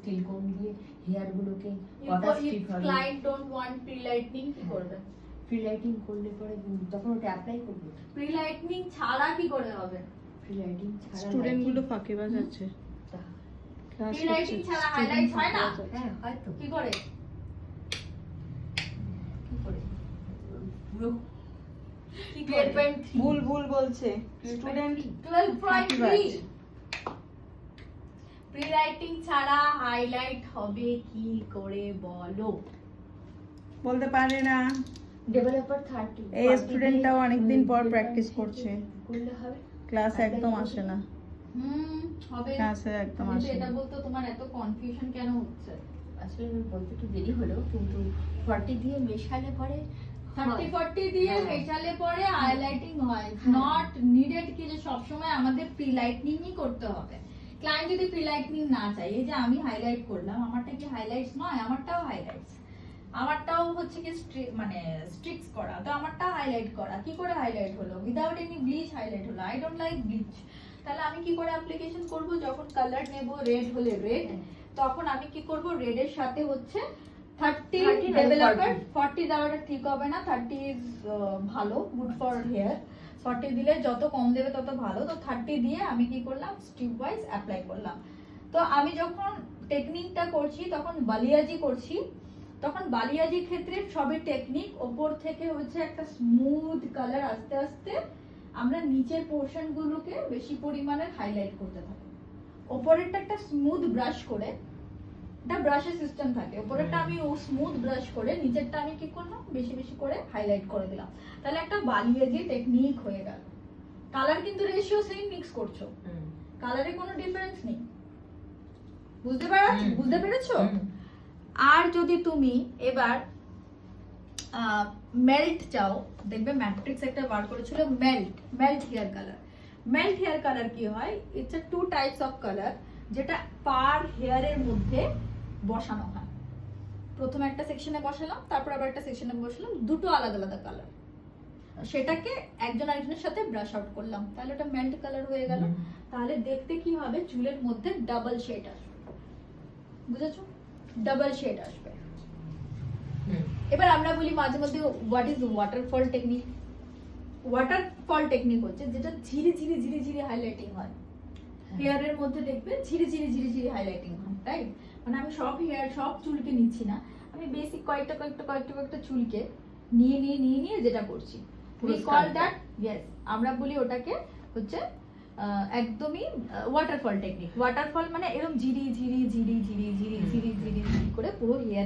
Still কোন দিয়ে hair গুলোকে client don't want pre lightning কি করবে? প্রি লাইটিং করলে পরে তখন ওটা অ্যাপ্লাই করব। প্রি লাইটনিং ছাড়া কি করে হবে? প্রি লাইটিং ছাড়া স্টুডেন্ট গুলো ফাঁকিবাজ আছে। প্রি লাইটিং ছাড়া হাইলাইট হয় না? হ্যাঁ হয়তো। কি করে? কি করে? পুরো কি করে? ভুল ভুল বলছে স্টুডেন্ট 12.3 প্রি লাইটিং ছাড়া হাইলাইট হবে কি করে বলো? বলতে পারে না। ডেভেলপার 30 এই স্টুডেন্টটাও অনেকদিন পর প্র্যাকটিস করছে, করলে হবে। ক্লাস একদম আসে না, হবে। ক্লাসে একদম কিন্তু আসে এটা না। বলতে তোমার এত কনফিউশন কেন হচ্ছে? আসলে আমি বলতে একটু দেরি হলো, কিন্তু 40 দিয়ে মেশালে পরে 30-40 দিয়ে হ্যাঁ। মেশালে পরে হাইলাইটিং হয়। নট নিডেড কি যে সব সময় আমাদের প্রি লাইটনিংই করতে হবে। ক্লায়েন্ট যদি প্রি লাইটনিং না চায়, এই যে আমি হাইলাইট করলাম, আমারটা কি হাইলাইটস নয়? আমারটাও হাইলাইটস, আমারটাও হচ্ছে কি মানে স্ট্রিক্স করা, তো আমারটা হাইলাইট করা। কি করে হাইলাইট হলো? উইদাউট এনি ব্লিচ হাইলাইট হলো। I don't like bleach. তাহলে আমি কি করে অ্যাপ্লিকেশন করব? যখন কালার নেব রেড হলে রেড, তখন আমি কি করব? রেড এর সাথে হচ্ছে 30 ডেভেলপার, 40 দেওয়াটা ঠিক হবে না। 30 ইজ ভালো, গুড ফর হেয়ার। 40 দিলে যত কম দেবে তত ভালো। তো 30 দিয়ে আমি কি করলাম? স্টেপ ওয়াইজ অ্যাপ্লাই করলাম। তো আমি যখন টেকনিকটা করছি তখন বালিয়াজি করছি, তখন বালিয়াজির ক্ষেত্রে সবই টেকনিক। ওপর থেকে হচ্ছে একটা স্মুথ কালার, আস্তে আস্তে আমরা নিচের পোর্শন গুলোকে বেশি পরিমাণে হাইলাইট করতে থাকি। ওপরেরটা একটা স্মুথ ব্রাশ করে, এটা ব্রাশের সিস্টেম থাকে, ওপরেরটা আমি ও স্মুথ ব্রাশ করে, নিচেরটা আমি কি করলাম? বেশি বেশি করে হাইলাইট করে দিলাম। তাহলে একটা বালিয়াজি টেকনিক হয়ে গেল। কালার কিন্তু রেশিও সেম মিক্স করছো, কালারে কোনো ডিফারেন্স নেই। বুঝতে পেরেছো? আর যদি তুমি এবার মেল্ট চাও, দেখবে ম্যাট্রিক্স একটা বার করেছিল melt hair colour. Melt hair colour কি হয়? It's a 2 types of colour, যেটা পার হেয়ারের মধ্যে বসানো হয়। প্রথমে একটা সেকশনে বসালাম, তারপর আবার একটা সেকশনে বসালাম, দুটো আলাদা আলাদা কালার। সেটাকে একজন আরেকজনের সাথে ব্রাশ আউট করলাম, তাহলে ওটা মেল্ট কালার হয়ে গেল। তাহলে দেখতে কি হবে? চুলের মধ্যে ডাবল শেড আসবে। বুঝেছো? ডাবল শেড আসবে। এবার আমরা বলি মাঝে মধ্যে what is waterfall technique. Waterfall technique হচ্ছে যেটা ধীরে ধীরে ধীরে ধীরে হাইলাইটিং হয়। হেয়ারের মধ্যে দেখবে ধীরে ধীরে ধীরে ধীরে হাইলাইটিং হয়, রাইট? মানে আমি সব হেয়ার সব চুলকে নিচ্ছি না, আমি বেসিক কয়েকটা চুলকে নিয়ে যেটা করছি, we call that, yes, আমরা বলি ওটাকে হচ্ছে একদমই ওয়াটারফল টেকনিক। ওয়াটারফল মানে এরকম ঝিরি ঝিরি ঝিরি ঝিরি ঝিরি ঝিরি ঝিরি ঝিরি করে পুরো হেয়ার